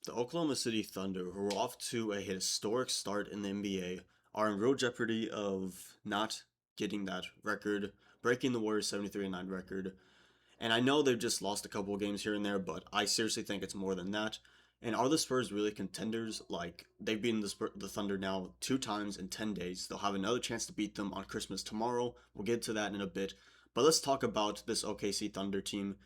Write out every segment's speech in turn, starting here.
The Oklahoma City Thunder, who are off to a historic start in the NBA, are in real jeopardy of not getting that record, breaking the Warriors 73-9 record. And I know they've just lost a couple of games here and there, but I seriously think it's more than that. And are the Spurs really contenders? Like, they've beaten the Thunder now 2 times in 10 days. They'll have another chance to beat them on Christmas tomorrow. We'll get to that in a bit. But let's talk about this OKC Thunder team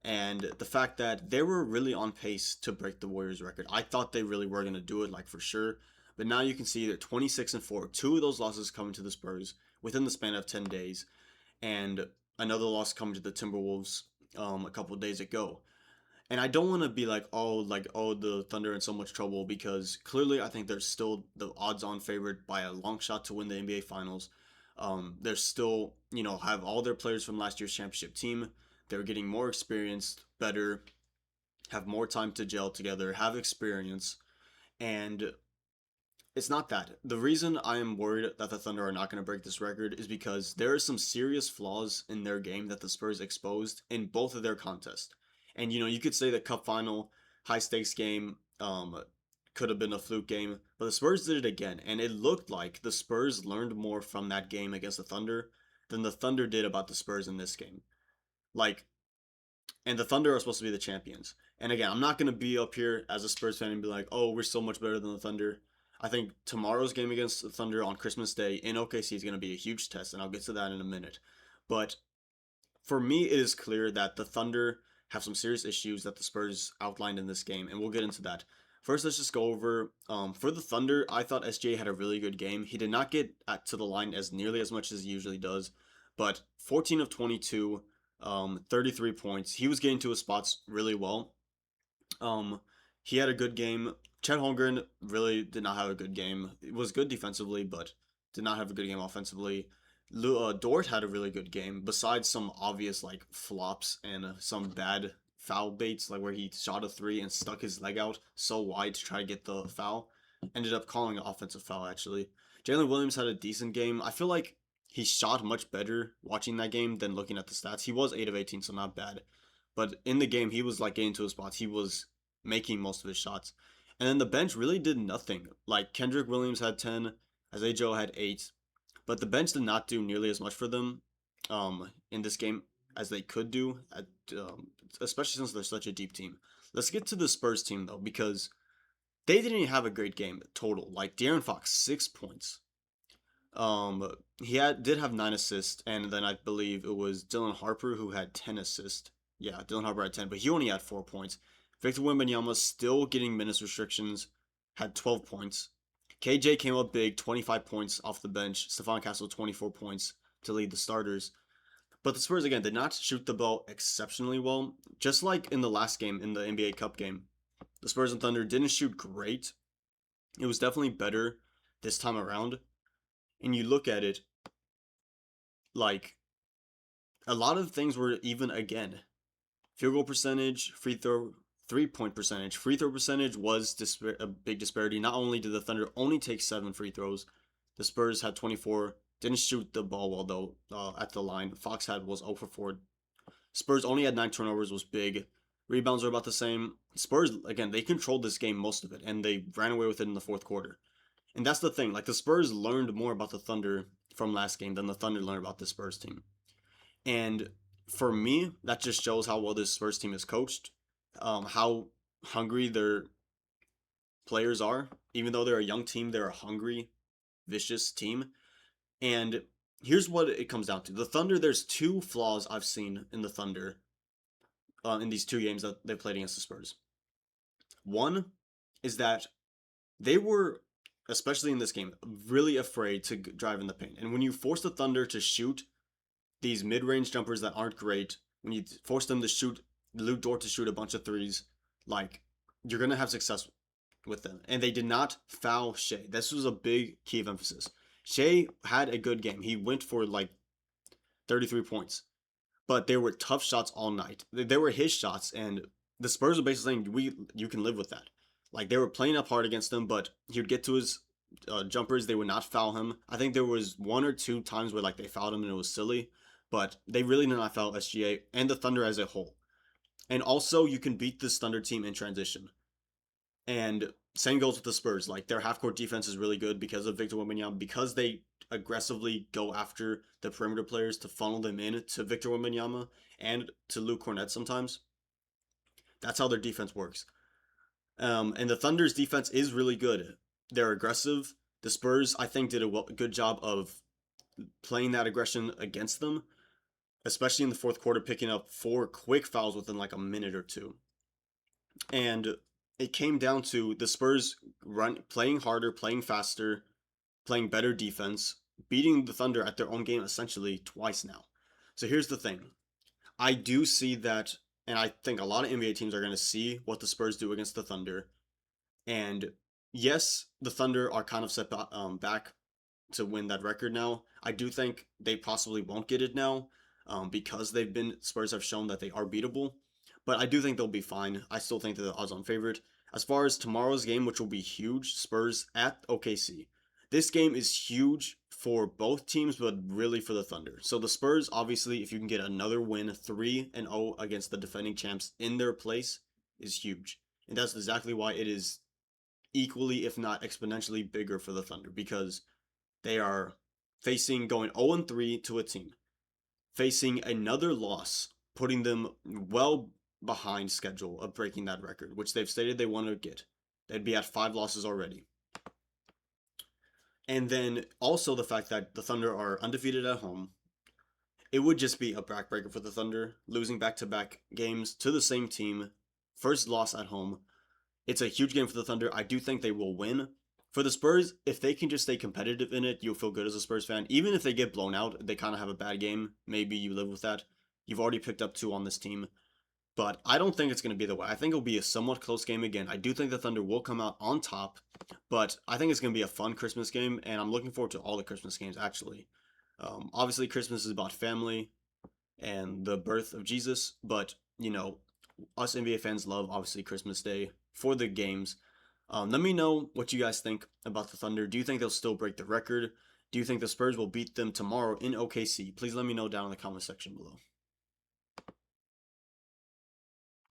and the fact that they were really on pace to break the Warriors record. I thought they really were going to do it, like for sure. But now you can see they're 26-4. Two of those losses coming to the Spurs within the span of 10 days. And another loss coming to the Timberwolves a couple of days ago. And I don't want to be like, the Thunder are in so much trouble because clearly I think they're still the odds-on favorite by a long shot to win the NBA Finals. They're still, have all their players from last year's championship team. They're getting more experienced, better, have more time to gel together, have experience, and it's not that. The reason I am worried that the Thunder are not going to break this record is because there are some serious flaws in their game that the Spurs exposed in both of their contests. And you could say the Cup final, high stakes game, could have been a fluke game, but the Spurs did it again, and it looked like the Spurs learned more from that game against the Thunder than the Thunder did about the Spurs in this game. Like, and the Thunder are supposed to be the champions. And again, I'm not going to be up here as a Spurs fan and be like, oh, we're so much better than the Thunder. I think tomorrow's game against the Thunder on Christmas Day in OKC is going to be a huge test, and I'll get to that in a minute. But for me, it is clear that the Thunder have some serious issues that the Spurs outlined in this game, and we'll get into that. First, let's just go over for the Thunder. I thought SGA had a really good game. He did not get to the line as nearly as much as he usually does, but 14 of 22, 33 points. He was getting to his spots really well. Um, he had a good game. Chet Holmgren really did not have a good game. It was good defensively, but did not have a good game offensively. Dort had a really good game, besides some obvious like flops and some bad foul baits, like where he shot a three and stuck his leg out so wide to try to get the foul. Ended up calling an offensive foul actually. Jalen Williams had a decent game. I feel like he shot much better watching that game than looking at the stats. He was 8 of 18, so not bad. But in the game, he was like getting to his spots. He was making most of his shots. And then the bench really did nothing. Like Kendrick Williams had 10, Isaiah Joe had 8, but the bench did not do nearly as much for them in this game as they could do, especially since they're such a deep team. Let's get to the Spurs team though, because they didn't even have a great game total. Like De'Aaron Fox, 6 points. He did have 9 assists, and then I believe it was Dylan Harper who had 10 assists. Yeah, Dylan Harper had 10, but he only had 4 points. Victor Wembanyama still getting minutes restrictions, had 12 points. KJ came up big, 25 points off the bench. Stephon Castle, 24 points to lead the starters. But the Spurs, again, did not shoot the ball exceptionally well. Just like in the last game, in the NBA Cup game, the Spurs and Thunder didn't shoot great. It was definitely better this time around. And you look at it, like, a lot of things were even again. Field goal percentage, 3-point percentage. Free throw percentage was a big disparity. Not only did the Thunder only take 7 free throws, the Spurs had 24. Didn't shoot the ball well though at the line. Fox was 0 for 4. Spurs only had 9 turnovers, was big. Rebounds were about the same. Spurs, again, they controlled this game most of it, and they ran away with it in the fourth quarter. And that's the thing. Like, the Spurs learned more about the Thunder from last game than the Thunder learned about the Spurs team. And for me, that just shows how well this Spurs team is coached, how hungry their players are. Even though they're a young team, they're a hungry, vicious team. And here's what it comes down to. The Thunder, there's 2 flaws I've seen in the Thunder in these 2 games that they played against the Spurs. One is that they were, especially in this game, really afraid to drive in the paint. And when you force the Thunder to shoot these mid-range jumpers that aren't great, when you force them to shoot, Luke Dort to shoot a bunch of threes, like, you're going to have success with them. And they did not foul Shea. This was a big key of emphasis. Shea had a good game. He went for like 33 points. But they were tough shots all night. They were his shots, and the Spurs were basically saying, you can live with that. Like, they were playing up hard against him, but he would get to his jumpers. They would not foul him. I think there was 1 or 2 times where like they fouled him and it was silly, but they really did not foul SGA and the Thunder as a whole. And also, you can beat this Thunder team in transition. And same goes with the Spurs. Like their half court defense is really good because of Victor Wembanyama, because they aggressively go after the perimeter players to funnel them in to Victor Wembanyama and to Luke Cornett sometimes. That's how their defense works. And the Thunder's defense is really good. They're aggressive. The Spurs, I think, did a good job of playing that aggression against them, especially in the fourth quarter, picking up 4 quick fouls within like a minute or two. And it came down to the Spurs playing harder, playing faster, playing better defense, beating the Thunder at their own game essentially twice now. So here's the thing. I do see that, and I think a lot of NBA teams are going to see what the Spurs do against the Thunder. And yes, the Thunder are kind of set back to win that record now. I do think they possibly won't get it now because Spurs have shown that they are beatable. But I do think they'll be fine. I still think they're the odds-on favorite. As far as tomorrow's game, which will be huge, Spurs at OKC. This game is huge for both teams, but really for the Thunder. So the Spurs, obviously, if you can get another win, 3-0 against the defending champs in their place, is huge. And that's exactly why it is equally, if not exponentially, bigger for the Thunder, because they are facing going 0-3 to a team, facing another loss, putting them well behind schedule of breaking that record, which they've stated they want to get. They'd be at 5 losses already. And then also the fact that the Thunder are undefeated at home. It would just be a backbreaker for the Thunder, losing back-to-back games to the same team, first loss at home. It's a huge game for the Thunder. I do think they will win. For the Spurs, if they can just stay competitive in it, you'll feel good as a Spurs fan. Even if they get blown out, they kind of have a bad game. Maybe you live with that. You've already picked up 2 on this team. But I don't think it's going to be the way. I think it'll be a somewhat close game again. I do think the Thunder will come out on top, but I think it's going to be a fun Christmas game, and I'm looking forward to all the Christmas games, actually. Obviously, Christmas is about family and the birth of Jesus, but, us NBA fans love, obviously, Christmas Day for the games. Let me know what you guys think about the Thunder. Do you think they'll still break the record? Do you think the Spurs will beat them tomorrow in OKC? Please let me know down in the comment section below.